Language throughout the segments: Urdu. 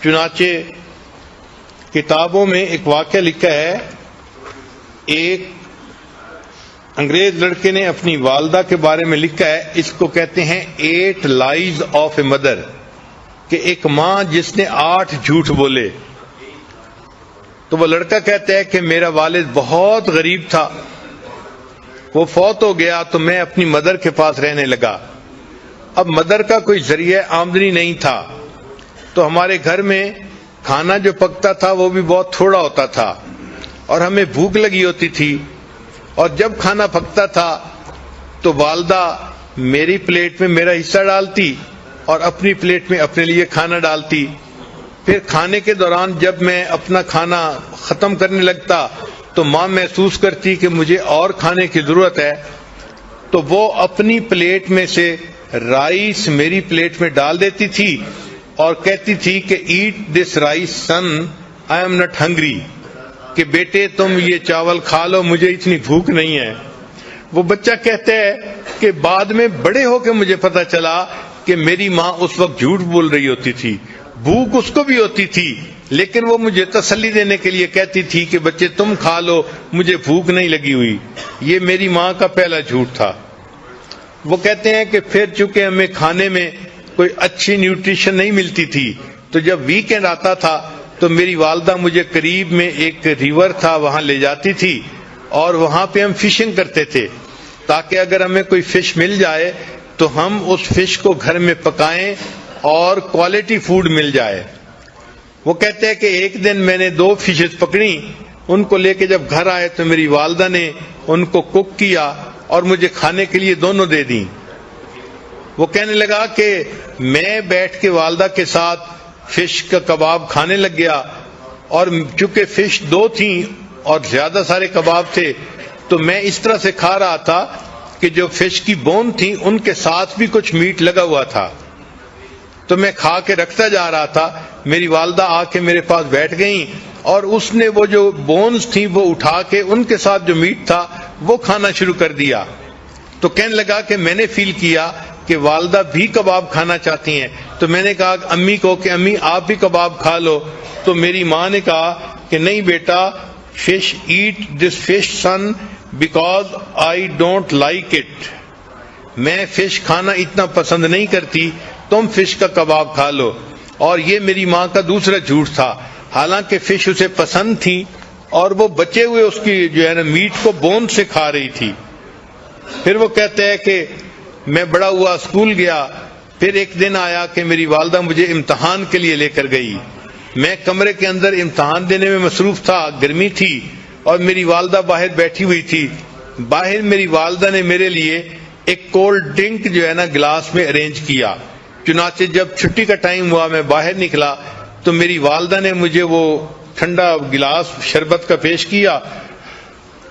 چنانچہ کتابوں میں ایک واقعہ لکھا ہے، ایک انگریز لڑکے نے اپنی والدہ کے بارے میں لکھا ہے، اس کو کہتے ہیں 8 لائز آف اے مدر، کہ ایک ماں جس نے 8 جھوٹ بولے. تو وہ لڑکا کہتا ہے کہ میرا والد بہت غریب تھا، وہ فوت ہو گیا تو میں اپنی مدر کے پاس رہنے لگا. اب مدر کا کوئی ذریعہ آمدنی نہیں تھا، تو ہمارے گھر میں کھانا جو پکتا تھا وہ بھی بہت تھوڑا ہوتا تھا، اور ہمیں بھوک لگی ہوتی تھی. اور جب کھانا پکتا تھا تو والدہ میری پلیٹ میں میرا حصہ ڈالتی اور اپنی پلیٹ میں اپنے لیے کھانا ڈالتی. پھر کھانے کے دوران جب میں اپنا کھانا ختم کرنے لگتا تو ماں محسوس کرتی کہ مجھے اور کھانے کی ضرورت ہے، تو وہ اپنی پلیٹ میں سے رائس میری پلیٹ میں ڈال دیتی تھی اور کہتی تھی کہ eat this rice son, I am not hungry, کہ بیٹے تم یہ چاول کھا لو، مجھے اتنی بھوک نہیں ہے. وہ بچہ کہتا ہے کہ بعد میں بڑے ہو کے مجھے پتا چلا کہ میری ماں اس وقت جھوٹ بول رہی ہوتی تھی، بھوک اس کو بھی ہوتی تھی، لیکن وہ مجھے تسلی دینے کے لیے کہتی تھی کہ بچے تم کھا لو، مجھے بھوک نہیں لگی ہوئی. یہ میری ماں کا پہلا جھوٹ تھا. وہ کہتے ہیں کہ پھر چونکہ ہمیں کھانے میں کوئی اچھی نیوٹریشن نہیں ملتی تھی، تو جب ویکینڈ آتا تھا تو میری والدہ مجھے قریب میں ایک ریور تھا وہاں لے جاتی تھی، اور وہاں پہ ہم فشنگ کرتے تھے تاکہ اگر ہمیں کوئی فش مل جائے تو ہم اس فش کو گھر میں پکائیں اور کوالٹی فوڈ مل جائے. وہ کہتے ہیں کہ ایک دن میں نے 2 فشز پکڑی، ان کو لے کے جب گھر آئے تو میری والدہ نے ان کو کوک کیا اور مجھے کھانے کے لیے دونوں دے دیں. وہ کہنے لگا کہ میں بیٹھ کے والدہ کے ساتھ فش کا کباب کھانے لگ گیا، اور چونکہ فش 2 تھیں اور زیادہ سارے کباب تھے تو میں اس طرح سے کھا رہا تھا کہ جو فش کی بون تھی ان کے ساتھ بھی کچھ میٹ لگا ہوا تھا. تو میں کھا کے رکھتا جا رہا تھا، میری والدہ آ کے میرے پاس بیٹھ گئیں اور اس نے وہ جو بونز تھیں وہ اٹھا کے ان کے ساتھ جو میٹ تھا وہ کھانا شروع کر دیا. تو کہنے لگا کہ میں نے فیل کیا کہ والدہ بھی کباب کھانا چاہتی ہیں. تو میں نے کہا امی کو کہ امی آپ بھی کباب کھا لو. تو میری ماں نے کہا کہ نہیں بیٹا، fish eat this fish son because I don't like it, میں فش کھانا اتنا پسند نہیں کرتی، تم فش کا کباب کھا لو. اور یہ میری ماں کا دوسرا جھوٹ تھا. حالانکہ فش اسے پسند تھی اور وہ بچے ہوئے اس کی جو ہے نا میٹ کو بون سے کھا رہی تھی. پھر وہ کہتے ہیں کہ میں بڑا ہوا، اسکول گیا، پھر ایک دن آیا کہ میری والدہ مجھے امتحان کے لیے لے کر گئی. میں کمرے کے اندر امتحان دینے میں مصروف تھا، گرمی تھی اور میری والدہ باہر بیٹھی ہوئی تھی. باہر میری والدہ نے میرے لیے ایک کولڈ ڈرنک جو ہے نا گلاس میں ارینج کیا. چنانچہ جب چھٹی کا ٹائم ہوا میں باہر نکلا تو میری والدہ نے مجھے وہ ٹھنڈا گلاس شربت کا پیش کیا.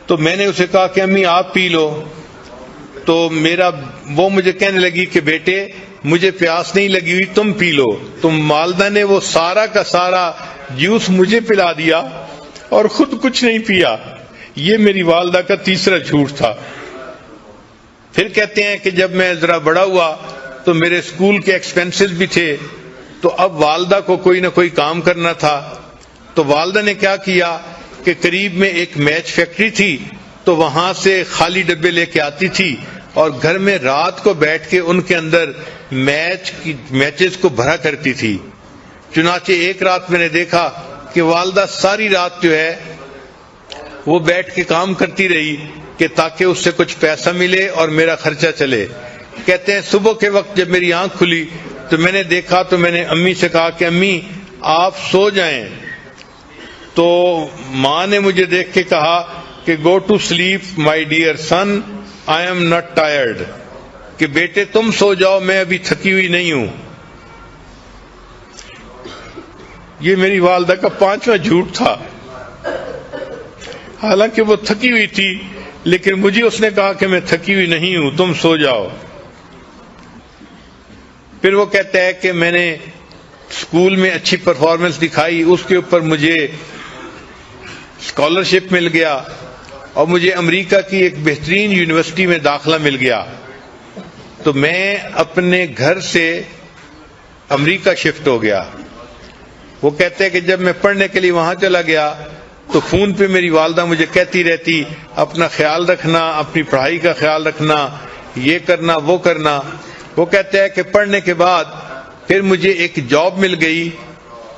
تو میں نے اسے کہا کہ امی آپ پی لو. تو وہ مجھے کہنے لگی کہ بیٹے مجھے پیاس نہیں لگی ہوئی، تم پی لو. تو والدہ نے وہ سارا کا سارا جوس مجھے پلا دیا اور خود کچھ نہیں پیا. یہ میری والدہ کا تیسرا جھوٹ تھا. پھر کہتے ہیں کہ جب میں ذرا بڑا ہوا تو میرے اسکول کے ایکسپینسز بھی تھے، تو اب والدہ کو کوئی نہ کوئی کام کرنا تھا. تو والدہ نے کیا کیا کہ قریب میں ایک میچ فیکٹری تھی، تو وہاں سے خالی ڈبے لے کے آتی تھی اور گھر میں رات کو بیٹھ کے ان کے اندر میچز کو بھرا کرتی تھی. چنانچہ ایک رات میں نے دیکھا کہ والدہ ساری رات جو ہے وہ بیٹھ کے کام کرتی رہی کہ تاکہ اس سے کچھ پیسہ ملے اور میرا خرچہ چلے. کہتے ہیں صبح کے وقت جب میری آنکھ کھلی تو میں نے دیکھا تو میں نے امی سے کہا کہ امی آپ سو جائیں. تو ماں نے مجھے دیکھ کے کہا کہ go to sleep my dear son, I am not tired, کہ بیٹے تم سو جاؤ، میں ابھی تھکی ہوئی نہیں ہوں. یہ میری والدہ کا 5واں جھوٹ تھا. حالانکہ وہ تھکی ہوئی تھی لیکن مجھے اس نے کہا کہ میں تھکی ہوئی نہیں ہوں، تم سو جاؤ. پھر وہ کہتا ہے کہ میں نے اسکول میں اچھی پرفارمنس دکھائی، اس کے اوپر مجھے اسکالرشپ مل گیا اور مجھے امریکہ کی ایک بہترین یونیورسٹی میں داخلہ مل گیا. تو میں اپنے گھر سے امریکہ شفٹ ہو گیا. وہ کہتے ہیں کہ جب میں پڑھنے کے لیے وہاں چلا گیا تو فون پہ میری والدہ مجھے کہتی رہتی اپنا خیال رکھنا، اپنی پڑھائی کا خیال رکھنا، یہ کرنا وہ کرنا۔ وہ کہتے ہیں کہ پڑھنے کے بعد پھر مجھے ایک جاب مل گئی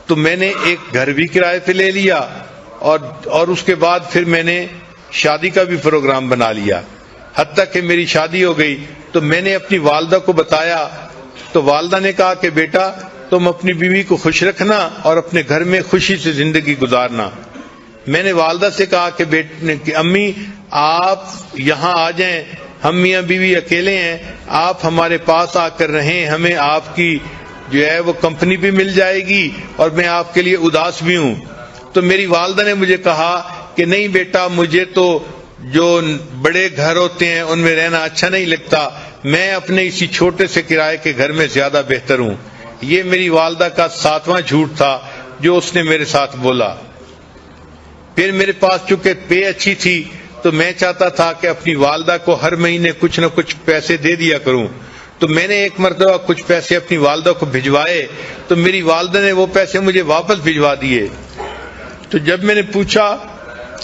تو میں نے ایک گھر بھی کرائے پہ لے لیا اور اس کے بعد پھر میں نے شادی کا بھی پروگرام بنا لیا، حتیٰ کہ میری شادی ہو گئی۔ تو میں نے اپنی والدہ کو بتایا تو والدہ نے کہا کہ بیٹا تم اپنی بیوی کو خوش رکھنا اور اپنے گھر میں خوشی سے زندگی گزارنا۔ میں نے والدہ سے کہا کہ امی آپ یہاں آ جائیں، ہم میاں بیوی اکیلے ہیں، آپ ہمارے پاس آ کر رہیں، ہمیں آپ کی جو ہے وہ کمپنی بھی مل جائے گی اور میں آپ کے لیے اداس بھی ہوں۔ تو میری والدہ نے مجھے کہا کہ نہیں بیٹا، مجھے تو جو بڑے گھر ہوتے ہیں ان میں رہنا اچھا نہیں لگتا، میں اپنے اسی چھوٹے سے کرائے کے گھر میں زیادہ بہتر ہوں۔ یہ میری والدہ کا 7واں جھوٹ تھا جو اس نے میرے ساتھ بولا۔ پھر میرے پاس چونکہ پے اچھی تھی تو میں چاہتا تھا کہ اپنی والدہ کو ہر مہینے کچھ نہ کچھ پیسے دے دیا کروں، تو میں نے ایک مرتبہ کچھ پیسے اپنی والدہ کو بھجوائے تو میری والدہ نے وہ پیسے مجھے واپس بھجوا دیے۔ تو جب میں نے پوچھا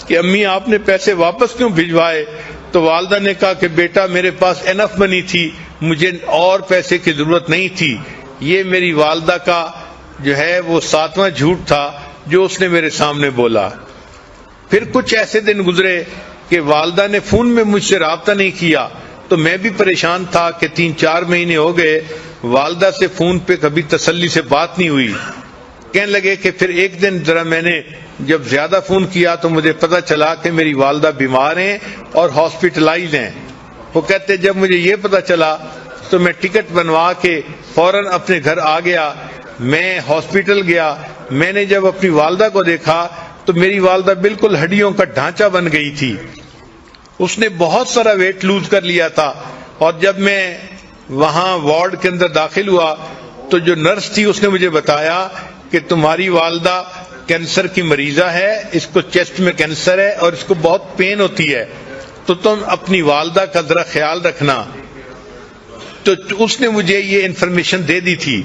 کہ امی آپ نے پیسے واپس کیوں بھجوائے تو والدہ نے کہا کہ بیٹا میرے پاس انف منی تھی، مجھے اور پیسے کی ضرورت نہیں تھی۔ یہ میری والدہ کا جو ہے وہ 7واں جھوٹ تھا جو اس نے میرے سامنے بولا۔ پھر کچھ ایسے دن گزرے کہ والدہ نے فون میں مجھ سے رابطہ نہیں کیا تو میں بھی پریشان تھا کہ 3-4 مہینے ہو گئے والدہ سے فون پہ کبھی تسلی سے بات نہیں ہوئی۔ کہنے لگے کہ پھر ایک دن ذرا میں نے جب زیادہ فون کیا تو مجھے پتا چلا کہ میری والدہ بیمار ہیں اور ہاسپٹلائز ہیں۔ وہ کہتے جب مجھے یہ پتا چلا تو میں ٹکٹ بنوا کے فوراً اپنے گھر آ گیا۔ میں ہاسپٹل گیا، میں نے جب اپنی والدہ کو دیکھا تو میری والدہ بالکل ہڈیوں کا ڈھانچہ بن گئی تھی، اس نے بہت سارا ویٹ لوز کر لیا تھا۔ اور جب میں وہاں وارڈ کے اندر داخل ہوا تو جو نرس تھی اس نے مجھے بتایا کہ تمہاری والدہ کینسر کی مریضہ ہے، اس کو چیسٹ میں کینسر ہے اور اس کو بہت پین ہوتی ہے، تو تم اپنی والدہ کا ذرا خیال رکھنا۔ تو اس نے مجھے یہ انفارمیشن دے دی تھی۔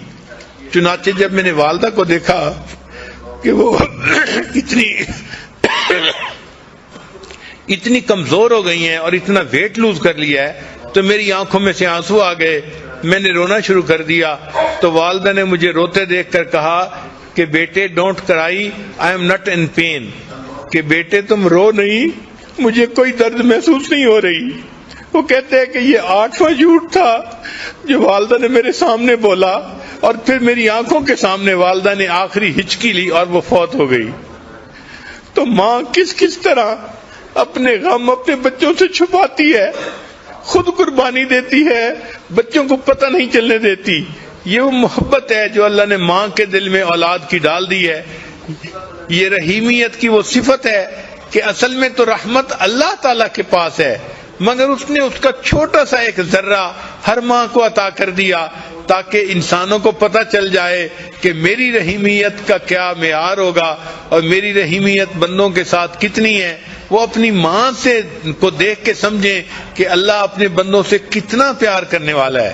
چنانچہ جب میں نے والدہ کو دیکھا کہ وہ اتنی کمزور ہو گئی ہیں اور اتنا ویٹ لوز کر لیا ہے تو میری آنکھوں میں سے آنسو آ گئے، میں نے رونا شروع کر دیا۔ تو والدہ نے مجھے روتے دیکھ کر کہا کہ بیٹے don't cry, I am not in pain, کہ بیٹے تم رو نہیں، مجھے کوئی درد محسوس نہیں ہو رہی۔ وہ کہتے ہیں کہ یہ 8واں جھوٹ تھا جو والدہ نے میرے سامنے بولا، اور پھر میری آنکھوں کے سامنے والدہ نے آخری ہچکی لی اور وہ فوت ہو گئی۔ تو ماں کس طرح اپنے غم اپنے بچوں سے چھپاتی ہے، خود قربانی دیتی ہے، بچوں کو پتہ نہیں چلنے دیتی۔ یہ وہ محبت ہے جو اللہ نے ماں کے دل میں اولاد کی ڈال دی ہے۔ یہ رحیمیت کی وہ صفت ہے کہ اصل میں تو رحمت اللہ تعالیٰ کے پاس ہے، مگر اس نے اس کا چھوٹا سا ایک ذرہ ہر ماں کو عطا کر دیا تاکہ انسانوں کو پتہ چل جائے کہ میری رحیمیت کا کیا معیار ہوگا اور میری رحیمیت بندوں کے ساتھ کتنی ہے۔ وہ اپنی ماں سے کو دیکھ کے سمجھیں کہ اللہ اپنے بندوں سے کتنا پیار کرنے والا ہے۔